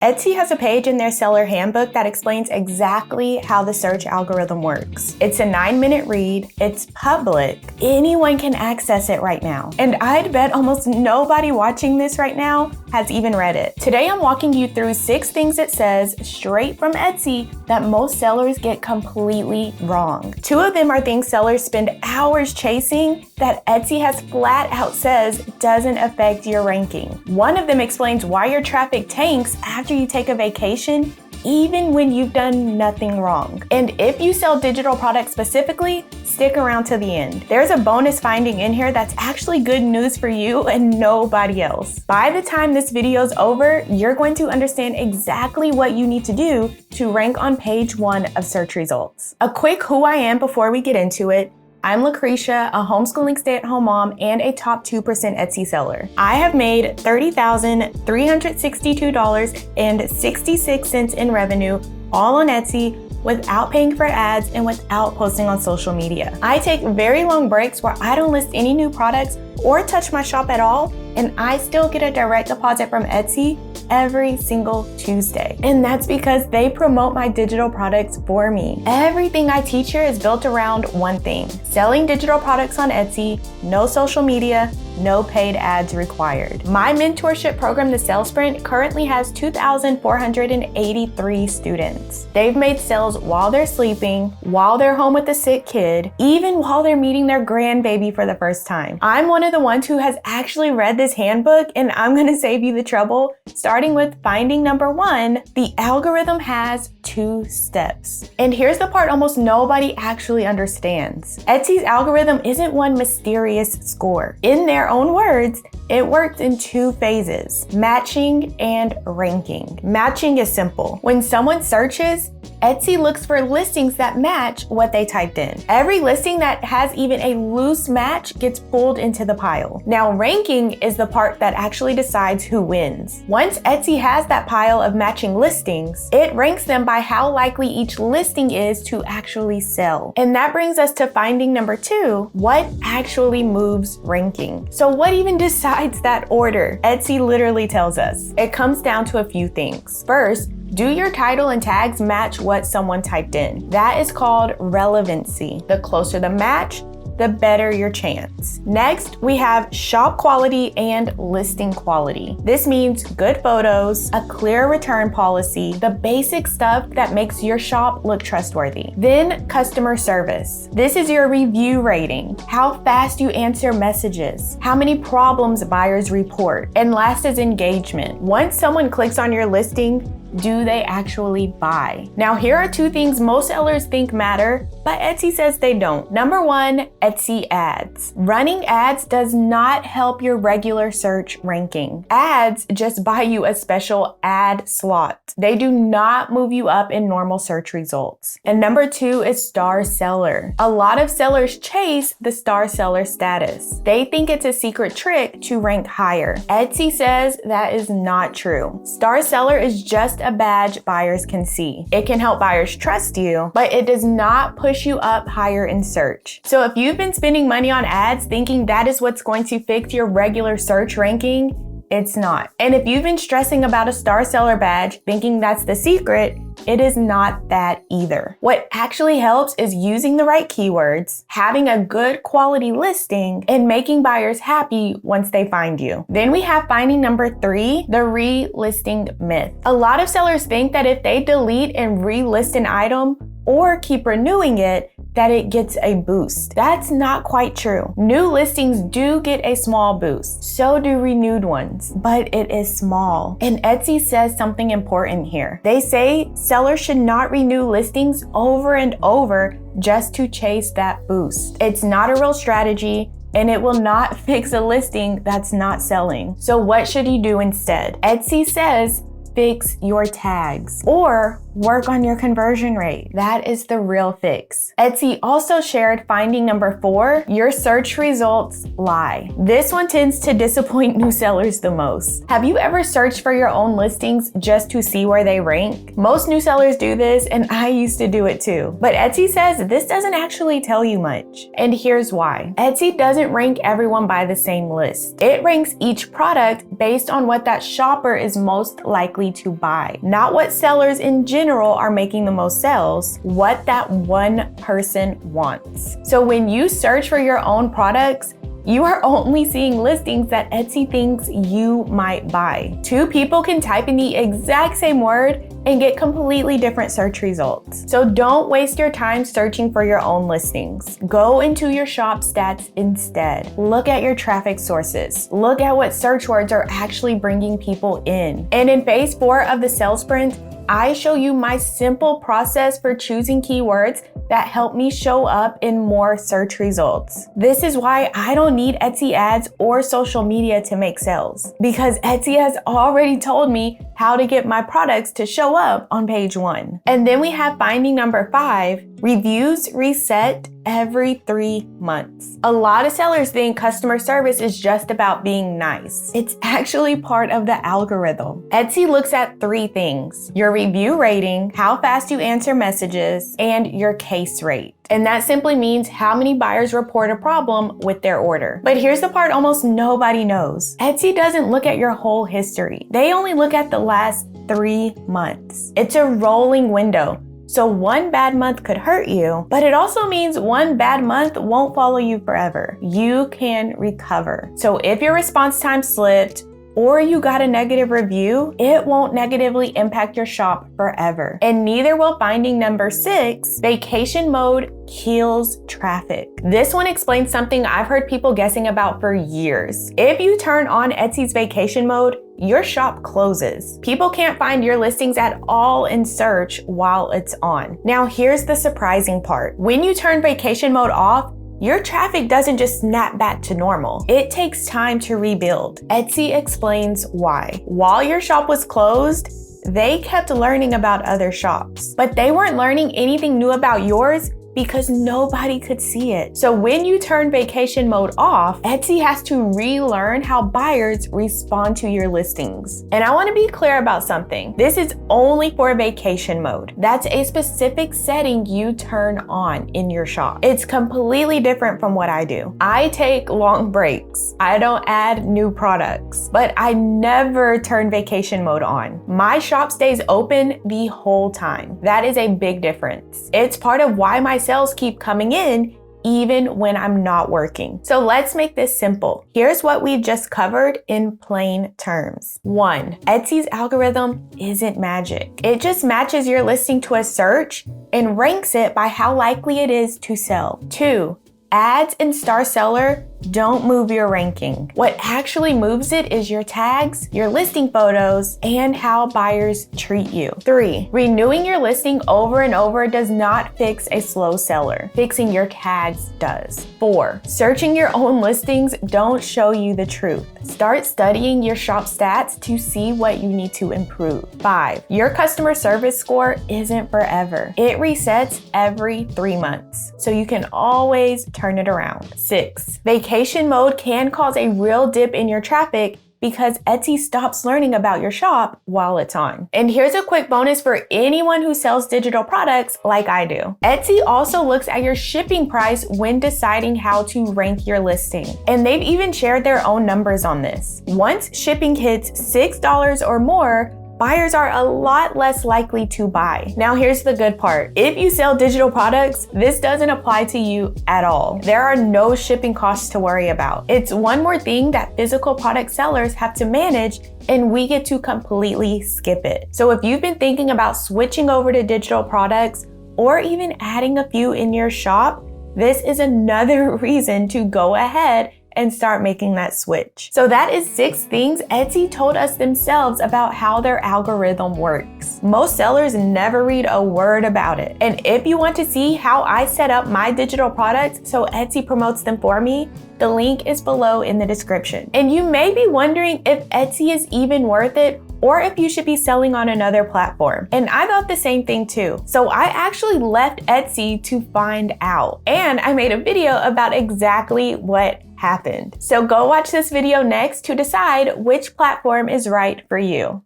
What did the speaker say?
Etsy has a page in their Seller Handbook that explains exactly how the search algorithm works. It's a 9-minute read, it's public, anyone can access it right now. And I'd bet almost nobody watching this right now has even read it. Today I'm walking you through 6 things it says straight from Etsy that most sellers get completely wrong. 2 of them are things sellers spend hours chasing that Etsy has flat out says doesn't affect your ranking. One of them explains why your traffic tanks after you take a vacation, even when you've done nothing wrong. And if you sell digital products specifically, stick around to the end. There's a bonus finding in here that's actually good news for you and nobody else. By the time this video is over, you're going to understand exactly what you need to do to rank on page 1 of search results. A quick who I am before we get into it. I'm Lucretia, a homeschooling stay-at-home mom and a top 2% Etsy seller. I have made $30,362.66 in revenue, all on Etsy, without paying for ads and without posting on social media. I take very long breaks where I don't list any new products or touch my shop at all, and I still get a direct deposit from Etsy every single Tuesday. And that's because they promote my digital products for me. Everything I teach here is built around one thing: selling digital products on Etsy, no social media, no paid ads required. My mentorship program, the Sales Sprint, currently has 2,483 students. They've made sales while they're sleeping, while they're home with a sick kid, even while they're meeting their grandbaby for the first time. I'm one of the ones who has actually read this handbook, and I'm gonna save you the trouble, starting with finding number 1, the algorithm has 2 steps. And here's the part almost nobody actually understands. Etsy's algorithm isn't one mysterious score. In their own words, it works in 2 phases: matching and ranking. Matching is simple. When someone searches, Etsy looks for listings that match what they typed in. Every listing that has even a loose match gets pulled into the pile. Now, ranking is the part that actually decides who wins. Once Etsy has that pile of matching listings, it ranks them by how likely each listing is to actually sell. And that brings us to finding number 2, what actually moves ranking. So what even decides that order? Etsy literally tells us. It comes down to a few things. First, do your title and tags match what someone typed in? That is called relevancy. The closer the match, the better your chance. Next, we have shop quality and listing quality. This means good photos, a clear return policy, the basic stuff that makes your shop look trustworthy. Then customer service. This is your review rating, how fast you answer messages, how many problems buyers report. And last is engagement. Once someone clicks on your listing, do they actually buy? Now, here are 2 things most sellers think matter, but Etsy says they don't. Number 1, Etsy ads. Running ads does not help your regular search ranking. Ads just buy you a special ad slot. They do not move you up in normal search results. And number 2 is star seller. A lot of sellers chase the star seller status. They think it's a secret trick to rank higher. Etsy says that is not true. Star seller is just a badge buyers can see. It can help buyers trust you, but it does not push you up higher in search. So if you've been spending money on ads thinking that is what's going to fix your regular search ranking, it's not. And if you've been stressing about a star seller badge thinking that's the secret, it is not that either. What actually helps is using the right keywords, having a good quality listing, and making buyers happy once they find you. Then we have finding number 3, the relisting myth. A lot of sellers think that if they delete and relist an item or keep renewing it, that it gets a boost. That's not quite true. New listings do get a small boost, so do renewed ones, but it is small. And Etsy says something important here. They say sellers should not renew listings over and over just to chase that boost. It's not a real strategy, and it will not fix a listing that's not selling. So what should you do instead? Etsy says fix your tags or work on your conversion rate. That is the real fix. Etsy also shared finding number 4, your search results lie. This one tends to disappoint new sellers the most. Have you ever searched for your own listings just to see where they rank? Most new sellers do this, and I used to do it too. But Etsy says this doesn't actually tell you much. And here's why. Etsy doesn't rank everyone by the same list. It ranks each product based on what that shopper is most likely likely to buy. Not what sellers in general are making the most sales, what that one person wants. So when you search for your own products, you are only seeing listings that Etsy thinks you might buy. Two people can type in the exact same word and get completely different search results. So don't waste your time searching for your own listings. Go into your shop stats instead. Look at your traffic sources. Look at what search words are actually bringing people in. And in phase 4 of the sales sprint, I show you my simple process for choosing keywords that help me show up in more search results. This is why I don't need Etsy ads or social media to make sales, because Etsy has already told me how to get my products to show up on page 1. And then we have finding number 5, reviews reset every 3 months. A lot of sellers think customer service is just about being nice. It's actually part of the algorithm. Etsy looks at 3 things: your review rating, how fast you answer messages, and your case rate. And that simply means how many buyers report a problem with their order. But here's the part almost nobody knows. Etsy doesn't look at your whole history. They only look at the last 3 months. It's a rolling window. So one bad month could hurt you, but it also means one bad month won't follow you forever. You can recover. So if your response time slipped, or you got a negative review, it won't negatively impact your shop forever. And neither will finding number 6, vacation mode kills traffic. This one explains something I've heard people guessing about for years. If you turn on Etsy's vacation mode, your shop closes. People can't find your listings at all in search while it's on. Now here's the surprising part. When you turn vacation mode off, your traffic doesn't just snap back to normal. It takes time to rebuild. Etsy explains why. While your shop was closed, they kept learning about other shops, but they weren't learning anything new about yours because nobody could see it. So when you turn vacation mode off, Etsy has to relearn how buyers respond to your listings. And I want to be clear about something. This is only for vacation mode. That's a specific setting you turn on in your shop. It's completely different from what I do. I take long breaks. I don't add new products, but I never turn vacation mode on. My shop stays open the whole time. That is a big difference. It's part of why my sales keep coming in even when I'm not working. So let's make this simple. Here's what we just covered in plain terms. 1, Etsy's algorithm isn't magic. It just matches your listing to a search and ranks it by how likely it is to sell. 2, ads and star seller don't move your ranking. What actually moves it is your tags, your listing photos, and how buyers treat you. 3, renewing your listing over and over does not fix a slow seller. Fixing your tags does. 4, searching your own listings don't show you the truth. Start studying your shop stats to see what you need to improve. 5, your customer service score isn't forever. It resets every 3 months, so you can always turn it around. 6, vacation mode can cause a real dip in your traffic because Etsy stops learning about your shop while it's on. And here's a quick bonus for anyone who sells digital products like I do. Etsy also looks at your shipping price when deciding how to rank your listing. And they've even shared their own numbers on this. Once shipping hits $6 or more, buyers are a lot less likely to buy. Now here's the good part. If you sell digital products, this doesn't apply to you at all. There are no shipping costs to worry about. It's one more thing that physical product sellers have to manage, and we get to completely skip it. So if you've been thinking about switching over to digital products or even adding a few in your shop, this is another reason to go ahead and start making that switch. So that is 6 things Etsy told us themselves about how their algorithm works. Most sellers never read a word about it. And if you want to see how I set up my digital products so Etsy promotes them for me, the link is below in the description. And you may be wondering if Etsy is even worth it, or if you should be selling on another platform. And I thought the same thing too. So I actually left Etsy to find out. And I made a video about exactly what happened. So go watch this video next to decide which platform is right for you.